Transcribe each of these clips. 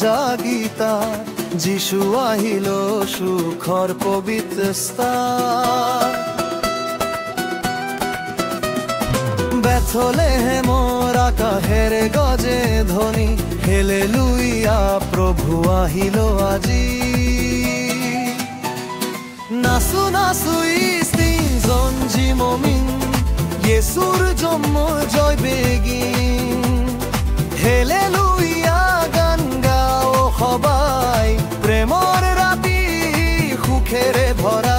জাগিতা যিশু আহিল সুখৰ পবিত্ৰ স্থান। বেথলেহেমৰ আকাশেৰ গজে ধ্বনি, হেলেলুয়া প্ৰভু আহিল আজি। নাচো নাচো তিনজন জিমমিন, ইয়েসুৰ জন্ম জয় বেগিন। হেলেলুয়া গান গাও সবাই, প্ৰেমৰ ৰাতি সুখেৰে ভৰা।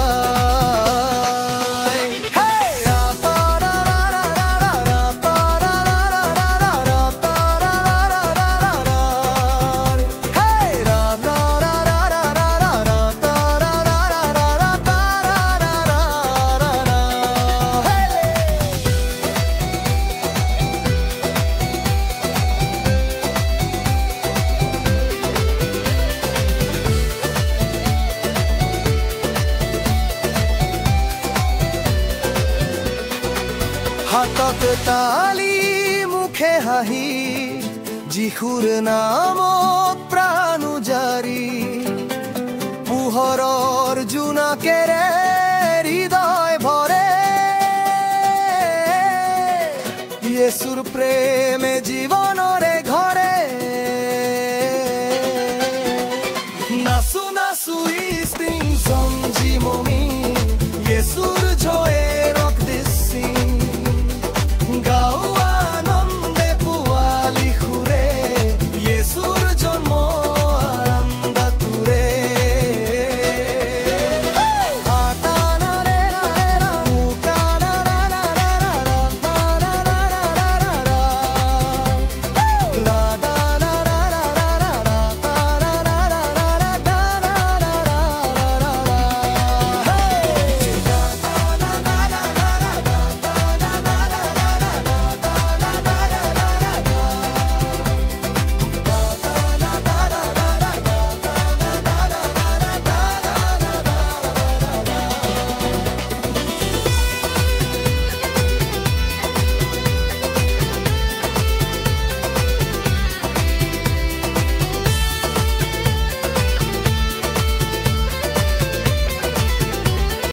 হাতত তালি মুখে হাঁহি, যিশুৰ নামত প্ৰাণ উজাৰি। পোহৰৰ জোনাকেৰে হৃদয় ভৰে, ইয়েসুৰ প্ৰেমে জীৱনৰ